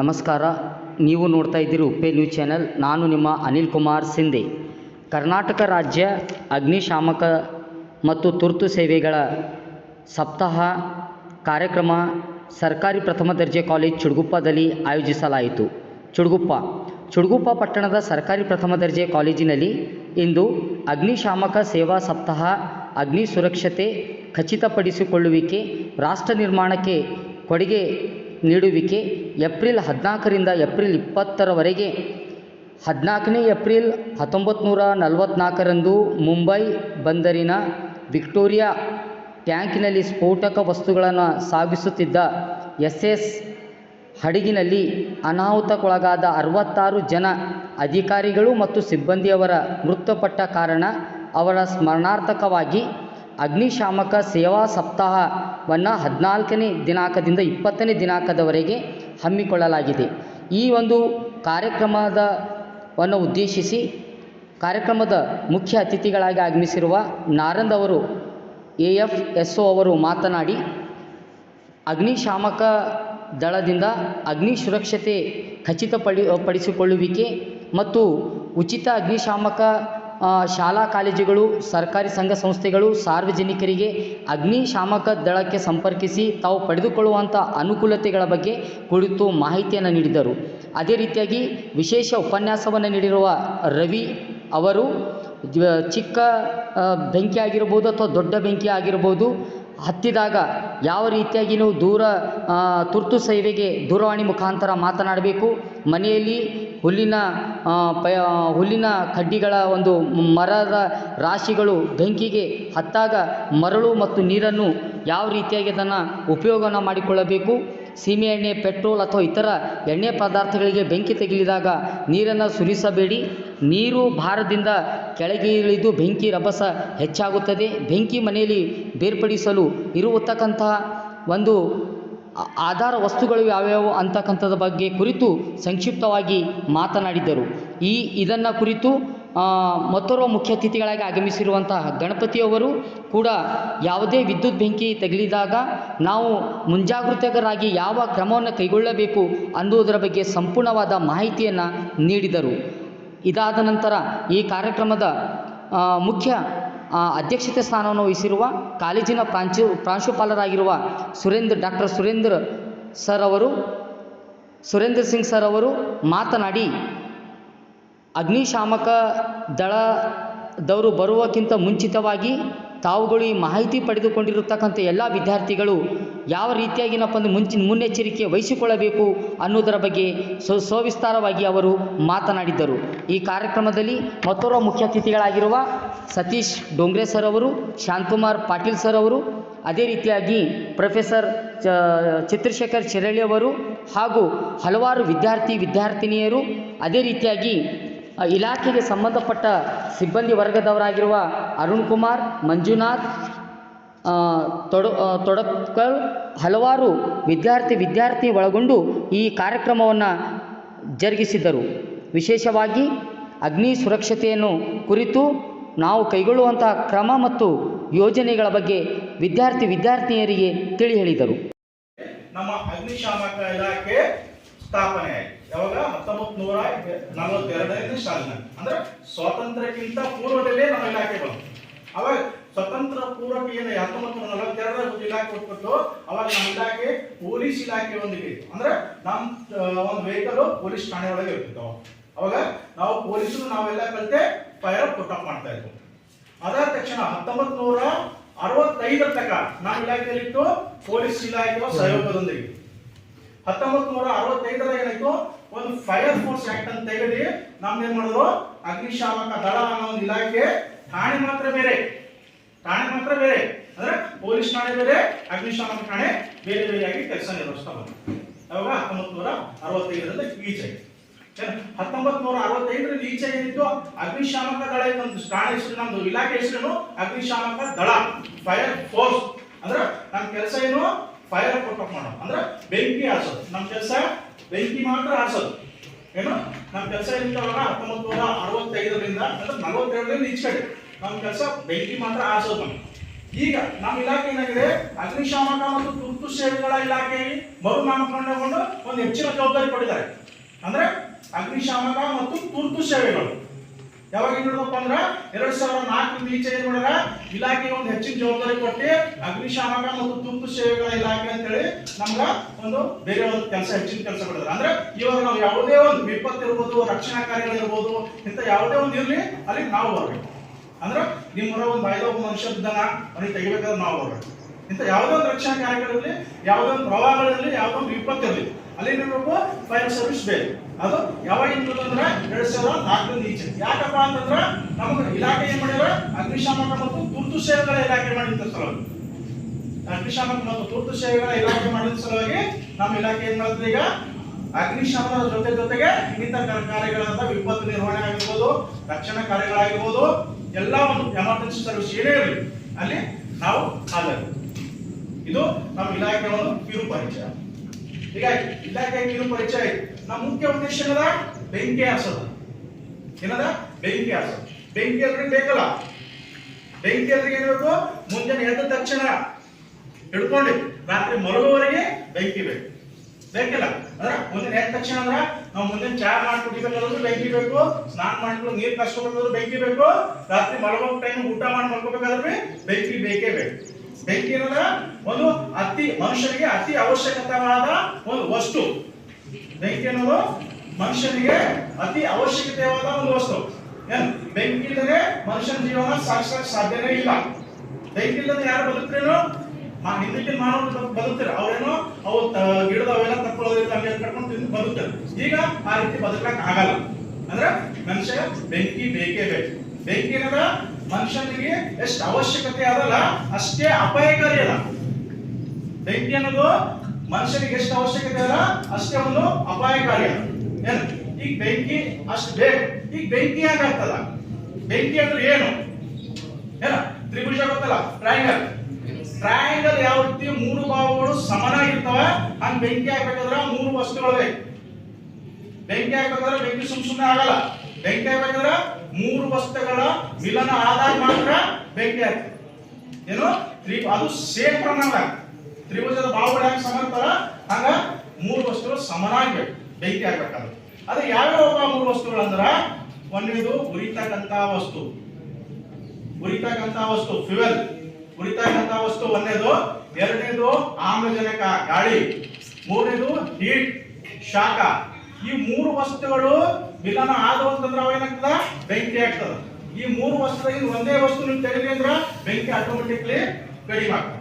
ನಮಸ್ಕಾರ. ನೀವು ನೋಡ್ತಾ ಇದ್ದೀರಿ ಉಪ್ಪೆ ನ್ಯೂಸ್ ಚಾನೆಲ್. ನಾನು ನಿಮ್ಮ ಅನಿಲ್ ಕುಮಾರ್ ಸಿಂಧೆ. ಕರ್ನಾಟಕ ರಾಜ್ಯ ಅಗ್ನಿಶಾಮಕ ಮತ್ತು ತುರ್ತು ಸೇವೆಗಳ ಸಪ್ತಾಹ ಕಾರ್ಯಕ್ರಮ ಸರ್ಕಾರಿ ಪ್ರಥಮ ದರ್ಜೆ ಕಾಲೇಜ್ ಚುಡುಗುಪ್ಪದಲ್ಲಿ ಆಯೋಜಿಸಲಾಯಿತು. ಚುಡುಗುಪ್ಪ ಪಟ್ಟಣದ ಸರ್ಕಾರಿ ಪ್ರಥಮ ದರ್ಜೆ ಕಾಲೇಜಿನಲ್ಲಿ ಇಂದು ಅಗ್ನಿಶಾಮಕ ಸೇವಾ ಸಪ್ತಾಹ, ಅಗ್ನಿ ಸುರಕ್ಷತೆ ಖಚಿತಪಡಿಸಿಕೊಳ್ಳುವಿಕೆ, ರಾಷ್ಟ್ರ ನಿರ್ಮಾಣಕ್ಕೆ ಕೊಡುಗೆ ನೀಡುವಿಕೆ ಏಪ್ರಿಲ್ 14ರಿಂದ ಏಪ್ರಿಲ್ 20ರವರೆಗೆ 14ನೇ ಏಪ್ರಿಲ್ 1944ರಂದು ಮುಂಬೈ ಬಂದರಿನ ವಿಕ್ಟೋರಿಯಾ ಟ್ಯಾಂಕಿನಲ್ಲಿ ಸ್ಫೋಟಕ ವಸ್ತುಗಳನ್ನು ಸಾಗಿಸುತ್ತಿದ್ದ SS ಹಡಗಿನಲ್ಲಿ ಅನಾಹುತಕ್ಕೊಳಗಾದ 66 ಜನ ಅಧಿಕಾರಿಗಳು ಮತ್ತು ಸಿಬ್ಬಂದಿಯವರ ಮೃತಪಟ್ಟ ಕಾರಣ ಅವರ ಸ್ಮರಣಾರ್ಥಕವಾಗಿ ಅಗ್ನಿಶಾಮಕ ಸೇವಾ ಸಪ್ತಾಹವನ್ನು 14ನೇ ದಿನಾಂಕದಿಂದ 20ನೇ ದಿನಾಂಕದವರೆಗೆ ಹಮ್ಮಿಕೊಳ್ಳಲಾಗಿದೆ. ಈ ಒಂದು ಕಾರ್ಯಕ್ರಮವನ್ನು ಉದ್ದೇಶಿಸಿ ಕಾರ್ಯಕ್ರಮದ ಮುಖ್ಯ ಅತಿಥಿಗಳಾಗಿ ಆಗಮಿಸಿರುವ ನಾರಂದ್ ಅವರು, AFSO ಅವರು ಮಾತನಾಡಿ, ಅಗ್ನಿಶಾಮಕ ದಳದಿಂದ ಅಗ್ನಿ ಸುರಕ್ಷತೆ ಖಚಿತಪಡಿಸಿಕೊಳ್ಳುವಿಕೆ ಮತ್ತು ಉಚಿತ ಅಗ್ನಿಶಾಮಕ ಶಾಲಾ ಕಾಲೇಜುಗಳು, ಸರ್ಕಾರಿ ಸಂಘ ಸಂಸ್ಥೆಗಳು ಸಾರ್ವಜನಿಕರಿಗೆ ಅಗ್ನಿಶಾಮಕ ದಳಕ್ಕೆ ಸಂಪರ್ಕಿಸಿ ತಾವು ಪಡೆದುಕೊಳ್ಳುವಂಥ ಅನುಕೂಲತೆಗಳ ಬಗ್ಗೆ ಕುರಿತು ಮಾಹಿತಿಯನ್ನು ನೀಡಿದರು. ಅದೇ ರೀತಿಯಾಗಿ ವಿಶೇಷ ಉಪನ್ಯಾಸವನ್ನು ನೀಡಿರುವ ರವಿ ಅವರು ಚಿಕ್ಕ ಬೆಂಕಿ ಆಗಿರ್ಬೋದು ಅಥವಾ ದೊಡ್ಡ ಬೆಂಕಿ ಆಗಿರ್ಬೋದು ಹತ್ತಿದಾಗ ಯಾವ ರೀತಿಯಾಗಿ ನೀವು ತುರ್ತು ಸೇವೆಗೆ ದೂರವಾಣಿ ಮುಖಾಂತರ ಮಾತನಾಡಬೇಕು, ಮನೆಯಲ್ಲಿ ಹುಲ್ಲಿನ ಕಡ್ಡಿಗಳ ಒಂದು ಮರದ ರಾಶಿಗಳು ಬೆಂಕಿಗೆ ಹತ್ತಾಗ ಮರಳು ಮತ್ತು ನೀರನ್ನು ಯಾವ ರೀತಿಯಾಗಿ ಅದನ್ನು ಉಪಯೋಗವನ್ನು ಮಾಡಿಕೊಳ್ಳಬೇಕು, ಸೀಮೆ ಎಣ್ಣೆ, ಪೆಟ್ರೋಲ್ ಅಥವಾ ಇತರ ಎಣ್ಣೆ ಪದಾರ್ಥಗಳಿಗೆ ಬೆಂಕಿ ತಗುಲಿದಾಗ ನೀರನ್ನು ಸುರಿಸಬೇಡಿ, ನೀರು ಭಾರದಿಂದ ಕೆಳಗೆ ಇಳಿದು ಬೆಂಕಿ ರಭಸ ಹೆಚ್ಚಾಗುತ್ತದೆ, ಬೆಂಕಿ ಮನೆಯಲ್ಲಿ ಬೇರ್ಪಡಿಸಲು ಇರತಕ್ಕಂತಹ ಒಂದು ಆಧಾರ ವಸ್ತುಗಳು ಯಾವ್ಯಾವು ಅಂತಕ್ಕಂಥದ್ರ ಬಗ್ಗೆ ಕುರಿತು ಸಂಕ್ಷಿಪ್ತವಾಗಿ ಮಾತನಾಡಿದ್ದರು. ಇದನ್ನು ಕುರಿತು ಮತ್ತೋರ್ವ ಮುಖ್ಯ ಅತಿಥಿಗಳಾಗಿ ಆಗಮಿಸಿರುವಂತಹ ಗಣಪತಿಯವರು ಕೂಡ ಯಾವುದೇ ವಿದ್ಯುತ್ ಬೆಂಕಿ ತಗುಲಿದಾಗ ನಾವು ಮುಂಜಾಗೃತರಾಗಿ ಯಾವ ಕ್ರಮವನ್ನು ಕೈಗೊಳ್ಳಬೇಕು ಅನ್ನುವುದರ ಬಗ್ಗೆ ಸಂಪೂರ್ಣವಾದ ಮಾಹಿತಿಯನ್ನು ನೀಡಿದರು. ಇದಾದ ನಂತರ ಈ ಕಾರ್ಯಕ್ರಮದ ಮುಖ್ಯ ಅಧ್ಯಕ್ಷತೆ ಸ್ಥಾನವನ್ನು ವಹಿಸಿರುವ ಕಾಲೇಜಿನ ಪ್ರಾಂಶುಪಾಲರಾಗಿರುವ ಡಾಕ್ಟರ್ ಸುರೇಂದ್ರ ಸಿಂಗ್ ಸರ್ ಅವರು ಮಾತನಾಡಿ, ಅಗ್ನಿಶಾಮಕ ದಳದವರು ಬರುವಕ್ಕಿಂತ ಮುಂಚಿತವಾಗಿ ತಾವುಗಳು ಈ ಮಾಹಿತಿ ಪಡೆದುಕೊಂಡಿರತಕ್ಕಂಥ ಎಲ್ಲ ವಿದ್ಯಾರ್ಥಿಗಳು ಯಾವ ರೀತಿಯಾಗಿನಪ್ಪ ಅಂದರೆ ಮುನ್ನೆಚ್ಚರಿಕೆ ವಹಿಸಿಕೊಳ್ಳಬೇಕು ಅನ್ನೋದರ ಬಗ್ಗೆ ಸವಿಸ್ತಾರವಾಗಿ ಅವರು ಮಾತನಾಡಿದ್ದರು. ಈ ಕಾರ್ಯಕ್ರಮದಲ್ಲಿ ಮತ್ತೋರ್ವ ಮುಖ್ಯ ಅತಿಥಿಗಳಾಗಿರುವ ಸತೀಶ್ ಡೋಂಗ್ರೆ ಸರ್ ಅವರು, ಶಾಂತಕುಮಾರ್ ಪಾಟೀಲ್ ಸರ್ ಅವರು, ಅದೇ ರೀತಿಯಾಗಿ ಪ್ರೊಫೆಸರ್ ಚಿತ್ರಶೇಖರ್ ಚಿರಳ್ಳಿ ಅವರು ಹಾಗೂ ಹಲವಾರು ವಿದ್ಯಾರ್ಥಿನಿಯರು, ಅದೇ ರೀತಿಯಾಗಿ ಇಲಾಖೆಗೆ ಸಂಬಂಧಪಟ್ಟ ಸಿಬ್ಬಂದಿ ವರ್ಗದವರಾಗಿರುವ ಅರುಣ್ ಕುಮಾರ್, ಮಂಜುನಾಥ್ ತೊಡಕಲ್, ಹಲವಾರು ವಿದ್ಯಾರ್ಥಿ ಒಳಗೊಂಡು ಈ ಕಾರ್ಯಕ್ರಮವನ್ನು ಜರುಗಿಸಿದ್ದರು. ವಿಶೇಷವಾಗಿ ಅಗ್ನಿ ಸುರಕ್ಷತೆಯನ್ನು ಕುರಿತು ನಾವು ಕೈಗೊಳ್ಳುವಂತಹ ಕ್ರಮ ಮತ್ತು ಯೋಜನೆಗಳ ಬಗ್ಗೆ ವಿದ್ಯಾರ್ಥಿನಿಯರಿಗೆ ತಿಳಿ ಹೇಳಿದರು. ನಮ್ಮ ಅಗ್ನಿಶಾಮಕ ಇಲಾಖೆ ಸ್ಥಾಪನೆ ಆಯಿತು ಯಾವಾಗ 1942ನೇ ಸಾಲಿನಲ್ಲಿ, ಅಂದ್ರೆ ಸ್ವಾತಂತ್ರ್ಯಕ್ಕಿಂತ ಪೂರ್ವದಲ್ಲೇ ನಮ್ಮ ಇಲಾಖೆ ಬಂತು. ಅವಾಗ ಸ್ವತಂತ್ರ ಪೂರ್ವಕ್ಕೆ ಏನು 1942 ಇಲಾಖೆ ಉತ್ಪತ್ತು, ಅವಾಗ ನಮ್ಮ ಇಲಾಖೆ ಪೊಲೀಸ್ ಇಲಾಖೆ ಒಂದಿಗೆ, ಅಂದ್ರೆ ನಮ್ಮ ಒಂದು ವೆಹಿಕಲ್ ಪೊಲೀಸ್ ಠಾಣೆ ಒಳಗೆ ಇರ್ತಿತ್ತು. ಅವಾಗ ನಾವು ಪೊಲೀಸರು ನಾವೆಲ್ಲ ಕಲಿತೆ ಫೈರ್ ಪುಟಪ್ ಮಾಡ್ತಾ ಇದ್ವು. ಅದಾದ ತಕ್ಷಣ 1965 ತನಕ ನಮ್ಮ ಇಲಾಖೆಯಲ್ಲಿತ್ತು ಪೊಲೀಸ್ ಇಲಾಖೆಯ ಸಹಯೋಗದೊಂದಿಗೆ. 1965 ಏನಾಯ್ತು, ಒಂದು ಫೈರ್ ಫೋರ್ಸ್ ಆಕ್ಟ್ ಅಂತ ತೆಗೆದು ನಮ್ದೇನ್ ಮಾಡಿದ್ರು, ಅಗ್ನಿಶಾಮಕ ದಳ ಅನ್ನೋ ಒಂದು ಇಲಾಖೆ, ಠಾಣೆ ಮಾತ್ರ ಬೇರೆ ಅಂದ್ರೆ ಪೊಲೀಸ್ ಠಾಣೆ ಬೇರೆ, ಅಗ್ನಿಶಾಮಕ ಠಾಣೆ ಬೇರೆಯಾಗಿ ಕೆಲಸ ನಿರ್ವಹಿಸ್ತಾ ಬಂತು. ಅವಾಗ 1965ರಿಂದ ಈಚೆ 1965 ಈಚೆ ಏನಿತ್ತು, ಅಗ್ನಿಶಾಮಕ ದಳ ಒಂದು ಠಾಣೆ ಹೆಸರು, ನಮ್ದು ಇಲಾಖೆ ಹೆಸರು ಅಗ್ನಿಶಾಮಕ ದಳ, ಫೈರ್ ಫೋರ್ಸ್. ಅಂದ್ರೆ ನಮ್ಮ ಕೆಲಸ ಏನು, ಫೈರ್ ಪುಟಪ್ ಮಾಡೋದು, ಅಂದ್ರೆ ಬೆಂಕಿ ಆರಿಸೋದು. ನಮ್ಮ ಕೆಲಸ ಬೆಂಕಿ ಮಾತ್ರ ಆರಿಸೋದು. ಏನು ನಮ್ಮ ಕೆಲಸ ಏನಿತ್ತು, 1965ರಿಂದ ಅಂದ್ರೆ 42ರಿಂದ ಈಚೆ ನಮ್ಮ ಕೆಲಸ ಬೆಂಕಿ ಮಾತ್ರ ಆರಿಸೋದು. ಈಗ ನಮ್ಮ ಇಲಾಖೆ ಏನಾಗಿದೆ, ಅಗ್ನಿಶಾಮಕ ಮತ್ತು ತುರ್ತು ಸೇವೆಗಳ ಇಲಾಖೆಗೆ ಮರುನಾಮಕರಣಗೊಂಡು ಒಂದು ಹೆಚ್ಚಿನ ಜವಾಬ್ದಾರಿ ಕೊಟ್ಟಿದ್ದಾರೆ. ಅಂದ್ರೆ ಅಗ್ನಿಶಾಮಕ ಮತ್ತು ತುರ್ತು ಸೇವೆಗಳು ಯಾವಾಗ ನೋಡಪ್ಪ ಅಂದ್ರೆ 2004 ಈಚೆ ಏನ್ ಮಾಡಿದ್ರ ಇಲಾಖೆಗೆ ಒಂದು ಹೆಚ್ಚಿನ ಜವಾಬ್ದಾರಿ ಕೊಟ್ಟು ಅಗ್ನಿಶಾಮಕ ಮತ್ತು ತುರ್ತು ಸೇವೆಗಳ ಇಲಾಖೆ ಅಂತೇಳಿ ನಮ್ಗ ಒಂದು ಬೇರೆ ಒಂದು ಕೆಲಸ ಹೆಚ್ಚಿನ ಕೆಲಸ ಕೊಟ್ಟಿದ್ದಾರೆ. ಅಂದ್ರೆ ಇವಾಗ ನಾವು ಯಾವುದೇ ಒಂದು ವಿಪತ್ತು ಇರ್ಬೋದು, ರಕ್ಷಣಾ ಕಾರ್ಯಗಳಿರ್ಬೋದು, ಇಂಥ ಯಾವುದೇ ಒಂದು ಇರ್ಲಿ ಅಲ್ಲಿ ನಾವು ಬರ್ಬೇಕು. ಅಂದ್ರೆ ನಿಮ್ಮೂರ ಒಂದು ಬಾಯ್ದ ಒಬ್ಬ ಮನುಷ್ಯ ಇದ್ದಾನ ಅವ್ರಿಗೆ ತೆಗಿಬೇಕಾದ್ರೆ ನಾವು ಬರ್ಬೇಕು. ಇಂಥ ಯಾವುದೇ ಒಂದು ರಕ್ಷಣಾ ಕಾರ್ಯಗಳಿರಲಿ, ಯಾವುದೇ ಒಂದು ಪ್ರವಾಹಗಳಿರಲಿ, ಯಾವುದೋ ಒಂದು ವಿಪತ್ತು ಇರಲಿ, ಅಲ್ಲಿ ನಿಮ್ಗೆ ಫೈರ್ ಸರ್ವಿಸ್ ಬೇಕು. ಅದು ಯಾವಾಗಿಂದ ಅಂದ್ರೆ 2004 ಈಚೆ. ಯಾಕಪ್ಪ ಅಂತಂದ್ರ ನಮ್ಗೆ ಇಲಾಖೆ ಏನ್ ಮಾಡಿದ್ರ ಅಗ್ನಿಶಾಮಕ ಮತ್ತು ತುರ್ತು ಸೇವೆಗಳ ಇಲಾಖೆ ಮಾಡಿದ ಸಲುವಾಗಿ, ಅಗ್ನಿಶಾಮಕ ಮತ್ತು ತುರ್ತು ಸೇವೆಗಳ ಇಲಾಖೆ ಮಾಡಿದ ಸಲುವಾಗಿ ನಮ್ಮ ಇಲಾಖೆ ಏನ್ ಮಾಡ್ತದೆ, ಈಗ ಅಗ್ನಿಶಾಮಕದ ಜೊತೆಗೆ ಇನ್ನಿತರ ಕಾರ್ಯಗಳಾದ ವಿಪತ್ತು ನಿರ್ವಹಣೆ ಆಗಿರ್ಬೋದು, ರಕ್ಷಣಾ ಕಾರ್ಯಗಳಾಗಿರ್ಬೋದು, ಎಲ್ಲ ಒಂದು ಎಮರ್ಜೆನ್ಸಿ ಸರ್ವಿಸ್ ಏನೇ ಇರಲಿ ಅಲ್ಲಿ ನಾವು ಹಾಜರು. ಇದು ನಮ್ಮ ಇಲಾಖೆ ಒಂದು ಕಿರು ಪರಿಚಯ. ಹೀಗಾಗಿ ಇಲಾಖೆ ಕಿರು ಪರಿಚಯ ಆಯ್ತು. ನಮ್ಮ ಮುಖ್ಯ ಉದ್ದೇಶ ಏನದ, ಬೆಂಕಿ ಹಾರಿಸೋದು. ಏನದ, ಬೆಂಕಿ ಹಾರಿಸೋದು. ಬೆಂಕಿ ಎಲ್ರಿಗೆ ಬೇಕಲ್ಲ, ಬೆಂಕಿ ಎಲ್ರಿಗೆ ಏನ್ಬೇಕು, ಮುಂಜಾನೆ ಎದ್ದ ತಕ್ಷಣ ಹಿಡ್ಕೊಂಡು ರಾತ್ರಿ ಮಲಗುವವರೆಗೆ ಬೆಂಕಿ ಬೇಕು, ಬೇಕಿಲ್ಲ. ಅಂದ್ರೆ ಮುಂದಿನ ಎದ್ದ ತಕ್ಷಣ ಅಂದ್ರ ನಾವು ಮುಂದಿನ ಚಾ ಮಾಡಿ ಕುಡಿಬೇಕಾದ್ರೂ ಬೆಂಕಿ ಬೇಕು, ಸ್ನಾನ ಮಾಡ್ಕೊಂಡು ನೀರು ಕಾಸ್ಕೋಬೇಕಾದ್ರೂ ಬೆಂಕಿ ಬೇಕು, ರಾತ್ರಿ ಮಲಗೋ ಟೈಮ್ ಊಟ ಮಾಡಿ ಮಲ್ಕೋಬೇಕಾದ್ರೆ ಬೆಂಕಿ ಬೇಕೇ ಬೇಕು. ಬೆಂಕಿ ಏನಂದ್ರ ಒಂದು ಮನುಷ್ಯನಿಗೆ ಅತಿ ಅವಶ್ಯಕತೆಯಾದ ಒಂದು ವಸ್ತು. ಬೆಂಕಿ ಅನ್ನೋದು ಮನುಷ್ಯನಿಗೆ ಅತಿ ಅವಶ್ಯಕತೆಯಾದ ಒಂದು ವಸ್ತು. ಏನು ಬೆಂಕಿ ಇಲ್ಲದೆ ಮನುಷ್ಯನ ಜೀವನ ಸಾಗಿಸಕ್ಕೆ ಸಾಧ್ಯನೇ ಇಲ್ಲ. ಬೆಂಕಿ ಇಲ್ಲದೆ ಯಾರು ಬದುಕ್ತೇನೋ, ಹಿಂದಕ್ಕೆ ಮಾನವರು ಬದುಕ್ತಾರೆ. ಅವ್ರೇನೋ ಅವು ಗಿಡದ ಅವೆಲ್ಲ ತಕ್ಕೊಳ್ಳೋದ್ರಿಂದ ಹಂಗೆ ಕಟ್ಕೊಂಡು ತಿಂದು ಬದುಕ್ತಾರೆ. ಈಗ ಆ ರೀತಿ ಬದುಕಕ್ಕೆ ಆಗಲ್ಲ. ಅಂದ್ರೆ ಮನುಷ್ಯ ಬೆಂಕಿ ಬೇಕೇ ಬೇಕು. ಬೆಂಕಿ ಏನಂದ್ರ ಮನುಷ್ಯನಿಗೆ ಎಷ್ಟು ಅವಶ್ಯಕತೆ ಅದಲ್ಲ ಅಷ್ಟೇ ಅಪಾಯಕಾರಿ ಅದ. ಬೆಂಕಿ ಅನ್ನೋದು ಮನುಷ್ಯನಿಗೆ ಎಷ್ಟು ಅವಶ್ಯಕತೆ ಅದ ಅಷ್ಟೇ ಒಂದು ಅಪಾಯಕಾರಿ ಅದ. ಏನು ಈಗ ಬೆಂಕಿ ಅಷ್ಟು ಬೇಕು. ಈಗ ಬೆಂಕಿ ಯಾಕಾಗ್ತದ, ಬೆಂಕಿ ಅಂದ್ರೆ ಏನು, ಏನ ತ್ರಿಭುಜ ಗೊತ್ತಲ್ಲ, ಟ್ರಯಾಂಗಲ್. ಟ್ರಯಾಂಗಲ್ ಯಾವ ರೀತಿ 3 ಭಾಗಗಳು ಸಮನಾಗಿರ್ತಾವ, ಹಂಗ ಬೆಂಕಿ ಹಾಕ್ಬೇಕಾದ್ರೆ 3 ವಸ್ತುಗಳು ಬೇಕು. ಬೆಂಕಿ ಹಾಕ್ಬೇಕಾದ್ರೆ ಬೆಂಕಿ ಸುಮ್ಮನೆ ಆಗಲ್ಲ. ಬೆಂಕಿ ಹಾಕ್ಬೇಕಾದ್ರೆ 3 ವಸ್ತುಗಳ ಮಿಲನ ಆದಾಗ ಮಾತ್ರ ಬೆಂಕಿ ಆಗ್ತದೆ. ಏನು ಅದು ಸೇಮ್ ಪ್ರಮಾಣ, ತ್ರಿಭುಜದ ಬಾಹುಗಳು ಹೆಂಗ್ ಸಮ ಇರ್ತಾರ ಹಂಗ 3 ವಸ್ತುಗಳು ಸಮನಾಗಬೇಕು ಬೆಂಕಿ ಆಗ್ಬೇಕಾದ್ರೆ. ಅದು ಯಾವ್ಯಾವ 3 ವಸ್ತುಗಳು ಅಂದ್ರ, ಒಂದನೇದು ಉರಿತಕ್ಕಂತ ವಸ್ತು, ಫ್ಯೂಯಲ್ ಉರಿತಕ್ಕಂತ ವಸ್ತು ಒಂದನೇದು. ಎರಡನೇದು ಆಮ್ಲಜನಕ ಗಾಳಿ. ಮೂರನೇದು ಹೀಟ್ ಶಾಖ. ಈ 3 ವಸ್ತುಗಳು ಮಿಲನ ಆದವು ಅಂತಂದ್ರೆ ಅವೇನಾಗ್ತದ, ಬೆಂಕಿ ಆಗ್ತದ. ಈ 3 ವಸ್ತುಗಳಿಗೆ ಒಂದೇ ವಸ್ತು ನೀವು ತೆಗೆದ್ರಿ ಅಂದ್ರ ಬೆಂಕಿ ಆಟೋಮೆಟಿಕ್ಲಿ ಕಡಿಮೆ ಆಗ್ತದೆ.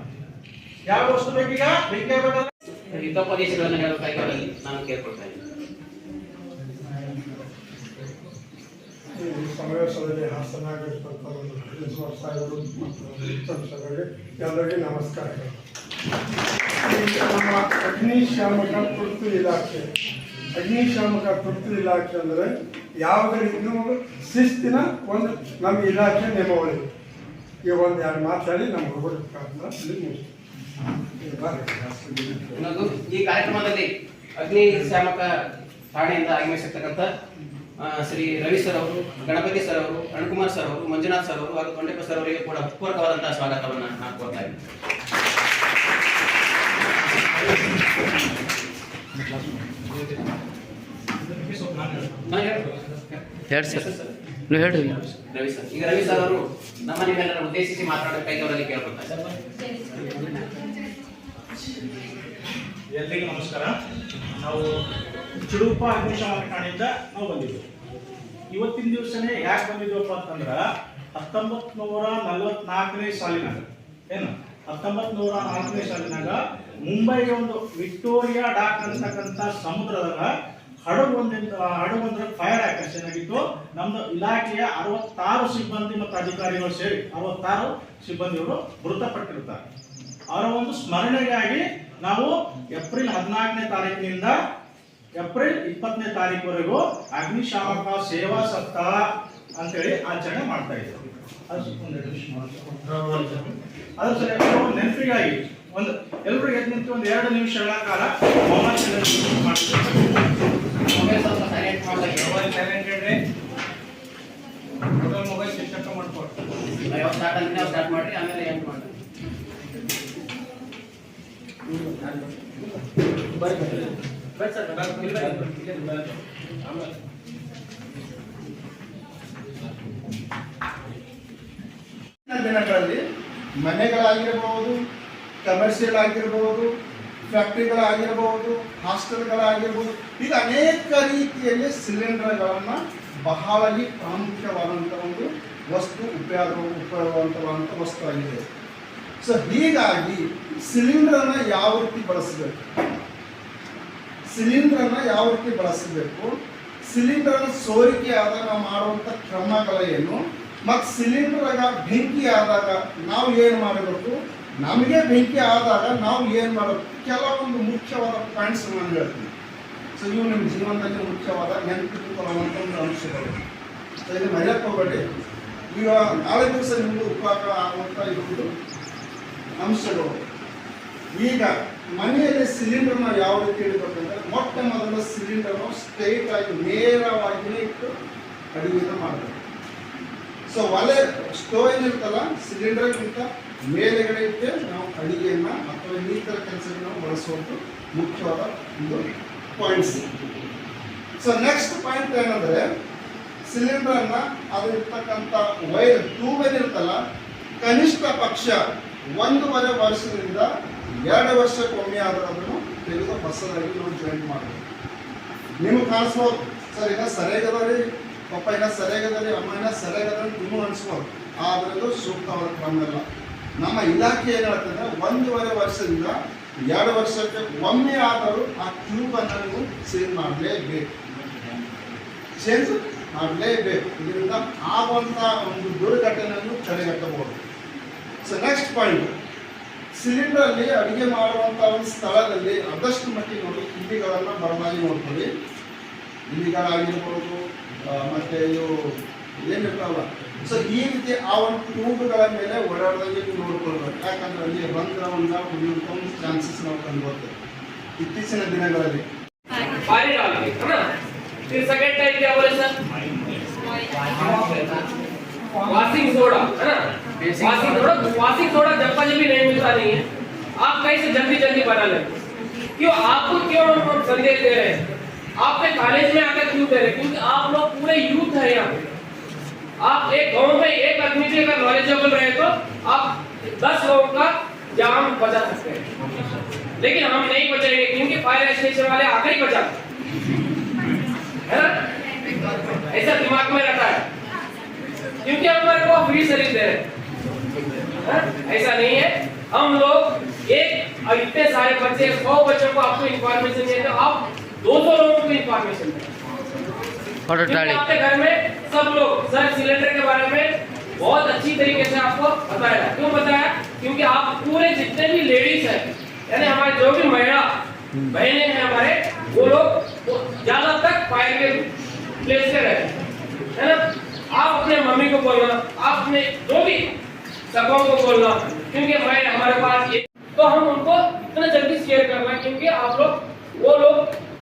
ಯಾವ ವಸ್ತು ಬೇಕೀಗ ಬೆಂಕಿ ಆಗ್ಬೇಕಾದ್ರೆ ಹಿತೋಪದೇಶಗಳನ್ನು ಹೇಳಬೇಕಾಗಿ ಅವರಲ್ಲಿ ನಾನು ಕೇಳ್ಕೊಳ್ತಾ ಇದ್ದೀನಿ. ಈ ಸಮಾವೇಶದಲ್ಲಿ ಹಾಸನಾಗಿರ್ತಕ್ಕಂಥ ಒಂದು ಪ್ರಿನ್ಸಿಪಾಲ್ ಸಾಹೇಬರು ಮತ್ತು ಎಲ್ಲರಿಗೆ ನಮಸ್ಕಾರಗಳು. ನಮ್ಮ ಅಗ್ನಿಶಾಮಕ ತುರ್ತು ಇಲಾಖೆ ಅಂದರೆ ಯಾವುದೇ ರೀತಿಯೂ ಶಿಸ್ತಿನ ಒಂದು ನಮ್ಮ ಇಲಾಖೆ ನಿಯಮಾವಳಿ. ಈಗ ಒಂದು 2 ಮಾತಾಡಿ ನಮ್ಮ ಹುಡುಗರು ಇನ್ನೊಂದು, ಈ ಕಾರ್ಯಕ್ರಮದಲ್ಲಿ ಅಗ್ನಿಶಾಮಕ ಠಾಣೆಯಿಂದ ಆಗಮಿಸಿರ್ತಕ್ಕಂಥ ಶ್ರೀ ರವಿ ಸರ್ ಅವರು, ಗಣಪತಿ ಸರ್ ಅವರು, ಅರುಣ್ಕುಮಾರ್ ಸರ್ ಅವರು, ಮಂಜುನಾಥ್ ಸರ್ ಅವರು ಹಾಗೂ ತೊಂಡೆಪ್ಪ ಸರ್ ಅವರಿಗೆ ಕೂಡ ಪೂರ್ವಕವಾದಂತಹ ಸ್ವಾಗತವನ್ನು ನಾನು ಕೋರ್ತಾ ಇದ್ದೀನಿ. ಹೇಳ್ರಿ ರವಿ ಸರ್, ಈಗ ರವಿ ಸರ್ ಅವರು ನಮ್ಮ ನಿಮ್ಮೆಲ್ಲರ ಉದ್ದೇಶಿಸಿ ಮಾತನಾಡಬೇಕಾಗಿ ಅವರಲ್ಲಿ ಕೇಳ್ಕೊಳ್ತಾ ಇದ್ದಾರೆ. ಎಲ್ಲರಿಗೂ ನಮಸ್ಕಾರ. ನಾವು ಚಿಡುಪ ಅಗ್ನಿಶಾಮಕ ಠಾಣೆಯಿಂದ ನಾವು ಬಂದಿದ್ವಿ. ಇವತ್ತಿನ ದಿವಸನೇ ಯಾಕೆ ಬಂದಿದ್ವಪ್ಪ ಅಂತಂದ್ರ 1944ನೇ ಸಾಲಿನಾಗ, ಏನು 1944ನೇ ಸಾಲಿನಾಗ ಮುಂಬೈಗೆ ಒಂದು ವಿಕ್ಟೋರಿಯಾ ಡಾಕ್ ಅಂತಕ್ಕಂಥ ಸಮುದ್ರದಾಗ ಹಡಗೊಂದ್ರ ಫೈರ್ ಆಕರ್ಷಣೆ ಆಗಿತ್ತು. ನಮ್ದು ಇಲಾಖೆಯ 66 ಸಿಬ್ಬಂದಿ ಮತ್ತು ಅಧಿಕಾರಿಗಳು ಸೇರಿ 66 ಸಿಬ್ಬಂದಿಗಳು ಮೃತಪಟ್ಟಿರ್ತಾರೆ. ಅವರ ಒಂದು ಸ್ಮರಣೆಗಾಗಿ ನಾವು ಏಪ್ರಿಲ್ 14ನೇ ತಾರೀಕಿನಿಂದ ಏಪ್ರಿಲ್ 20ನೇ ತಾರೀಕುವರೆಗೂ ಅಗ್ನಿಶಾಮಕ ಸೇವಾ ಸಪ್ತಾಹ ಅಂತೇಳಿ ಆಚರಣೆ ಮಾಡ್ತಾ ಇದ್ದೇವೆ. ಅದ್ರ ನೆನಪಿಗಾಗಿ ಒಂದು ಎಲ್ಲರೂ ಎದ್ದು ನಿಂತು ಒಂದು 2 ನಿಮಿಷಗಳ ಕಾಲ ಮೊಬೈಲ್ ಸ್ಟಾರ್ಟ್ ಮಾಡ್ರಿ, ಆಮೇಲೆ ಏನು ಮಾಡಿ ದಿನಗಳಲ್ಲಿ ಮನೆಗಳಾಗಿರಬಹುದು, ಕಮರ್ಷಿಯಲ್ ಆಗಿರಬಹುದು, ಫ್ಯಾಕ್ಟ್ರಿಗಳಾಗಿರಬಹುದು, ಹಾಸ್ಟೆಲ್ಗಳಾಗಿರ್ಬೋದು, ಈಗ ಅನೇಕ ರೀತಿಯಲ್ಲಿ ಸಿಲಿಂಡರ್ಗಳನ್ನು ಬಹಳವಾಗಿ ಪ್ರಾಮುಖ್ಯವಾದಂಥ ಒಂದು ವಸ್ತು ಉಪಯೋಗವಂತವಾದಂಥ ವಸ್ತು ಆಗಿದೆ. ಸೊ ಹೀಗಾಗಿ ಸಿಲಿಂಡರನ್ನು ಯಾವ ರೀತಿ ಬಳಸಬೇಕು, ಸಿಲಿಂಡರ್ ಸೋರಿಕೆ ಆದಾಗ ಮಾಡುವಂಥ ಕ್ರಮಗಳೇನು, ಮತ್ತು ಸಿಲಿಂಡರ್ಗ ಬೆಂಕಿ ಆದಾಗ ನಾವು ಏನು ಮಾಡಬೇಕು, ನಮಗೆ ಬೆಂಕಿ ಆದಾಗ ನಾವು ಏನು ಮಾಡಬೇಕು, ಕೆಲವೊಂದು ಮುಖ್ಯವಾದ ಪಾಯಿಂಟ್ಸ್ ನಾನು ಹೇಳ್ತೀನಿ. ಸೊ ಇವು ನಿಮ್ಮ ಜೀವನದಲ್ಲಿ ಮುಖ್ಯವಾದ ನೆನಪಿಟ್ಟುಕೊಳ್ಳುವಂಥ ಒಂದು ಅಂಶಗಳು. ಸೊ ಇದು ಮರೆಯಕ್ಕೆ ಹೋಗಬೇಡಿ. ಈಗ ನಾಳೆ ದಿವಸ ನಿಮ್ಮದು ಉಪಯೋಗ ಆಗುವಂಥ ಇರುವುದು ಅಂಶಗಳು. ಈಗ ಮನೆಯಲ್ಲಿ ಸಿಲಿಂಡರ್ನ ಯಾವ ರೀತಿ ಇಡಬೇಕಂದ್ರೆ, ಮೊಟ್ಟ ಮೊದಲ ಸಿಲಿಂಡರ್ನ ಸ್ಟ್ರೈಟ್ ಆಗಿ ನೇರವಾಗಿಯೇ ಇಟ್ಟು ಅಡುಗೆಯನ್ನು ಮಾಡಬೇಕು. ಸೊ ಒಲೆ ಸ್ಟೋವ್ ಏನಿರ್ತಲ್ಲ, ಸಿಲಿಂಡರ್ಗಿಂತ ಮೇಲೆಗಡೆ ಇಟ್ಟೆ ನಾವು ಅಡುಗೆಯನ್ನು ಅಥವಾ ಇನ್ನಿತರ ಕೆಲಸಗಳನ್ನು ನಾವು ಬಳಸುವಂಥ ಮುಖ್ಯವಾದ ಒಂದು ಪಾಯಿಂಟ್ಸ್. ಸೊ ನೆಕ್ಸ್ಟ್ ಪಾಯಿಂಟ್ ಏನಂದರೆ, ಸಿಲಿಂಡರನ್ನು ಅದಿರ್ತಕ್ಕಂಥ ವೈರ್ ಟ್ಯೂಬ್ ಏನಿರ್ತಲ್ಲ, ಕನಿಷ್ಠ ಪಕ್ಷ 1.5 ವರ್ಷದಿಂದ 2 ವರ್ಷಕ್ಕೊಮ್ಮೆ ಆದರೂ ಅದನ್ನು ತೆಗೆದು ಹೊಸದಾಗಿ ನಾವು ಜಾಯಿಂಟ್ ಮಾಡಬೇಕು. ನಿಮಗೆ ಕಾಣಿಸ್ಬೋದು, ಸರ್ ಈಗ ಸರಿಯಾಗದ ರೀ, ಪಪ್ಪ ಈಗ ಸರಿಯಾಗದ ರೀ, ಅಮ್ಮ ಈಗ ಸರಿಯಾಗದ ಅಂತ ನಿಮಗೂ ಅನಿಸ್ಬೋದು. ಆದ್ರೂ ಸೂಕ್ತವಾದ ಕ್ರಮ ಇಲ್ಲ. ನಮ್ಮ ಇಲಾಖೆ ಏನು ಹೇಳ್ತಂದ್ರೆ, 1.5 ವರ್ಷದಿಂದ 2 ವರ್ಷಕ್ಕೆ ಒಮ್ಮೆ ಆದರೂ ಆ ಟ್ಯೂಬನ್ನು ನೀವು ಚೇಂಜ್ ಮಾಡಲೇಬೇಕು. ಇದರಿಂದ ಆಗುವಂಥ ಒಂದು ದುರ್ಘಟನೆಯನ್ನು ತಡೆಗಟ್ಟಬಹುದು. ಸೊ ನೆಕ್ಸ್ಟ್ ಪಾಯಿಂಟ್, ಸಿಲಿಂಡರಲ್ಲಿ ಅಡುಗೆ ಮಾಡುವಂಥ ಒಂದು ಸ್ಥಳದಲ್ಲಿ ಆದಷ್ಟು ಮಟ್ಟಿಗೆ ನೋಡಿ ಕಿಡಿಗಳನ್ನು ಬರಲಾಗಿ ನೋಡ್ತೀವಿ. ಇಲಿಗಳಾಗಿರ್ಬೋದು, ಮತ್ತು ಇವು ಏನಿರ್ತಾವಲ್ಲ, ಸೊ ಈ ರೀತಿ ಆ ಒಂದು ಟ್ಯೂಬ್ಗಳ ಮೇಲೆ ಓಡಾಡ್ದಂಗೆ ನೀವು ನೋಡ್ಕೊಳ್ಬೇಕು. ಯಾಕಂದ್ರೆ ಅಲ್ಲಿ ರಂಧ್ರವನ್ನು ಉಳಿಯುವಂಥ ಒಂದು ಚಾನ್ಸಸ್ ನಾವು ಕಂಡು ಬರ್ತೇವೆ ಇತ್ತೀಚಿನ ದಿನಗಳಲ್ಲಿ. फिर सेकंड टाइप क्या बोले सर, वाशिंग सोडा है ना, वाशिंग सोडा जब भी नहीं मिलता नहीं है, आप कैसे जल्दी बना लें? क्यों आपको क्यों हम संदेश दे रहे हैं, आपके कॉलेज में आकर क्यों दे रहे हैं? क्योंकि आप लोग पूरे यूथ है यहाँ पे। आप एक गांव में एक आदमी भी अगर नॉलेजेबल रहे तो आप 10 लोगों का जान बचा सकते हैं, लेकिन हम नहीं बचाएंगे क्योंकि फायर स्टेशन वाले आकर ही बचाते है ना, ऐसा दिमाग में रहता है, क्योंकि हमारे को फ्री सर्विस दे रहे हैं। ऐसा नहीं है, हम लोग एक इतने सारे बच्चे 100 बच्चों को आपको इंफॉर्मेशन देते हैं, आप 200 लोगों को इंफॉर्मेशन देते हैं। आपके घर में सब लोग सर सिलेंडर के बारे में बहुत अच्छी तरीके से आपको बताया। क्यों बताया? क्योंकि आप पूरे जितने भी लेडीज हैं, यानी हमारे जो भी महिला बहनें हैं हमारे, वो लोग ज्यादा तक फायर के प्लेस पे रहे, है ना। आप अपने मम्मी को बोलना, आप अपने जो भी सबों को बोलना, क्योंकि हमारे पास ये, तो हम उनको इतना जल्दी शेयर करना, क्योंकि आप लोग वो लोग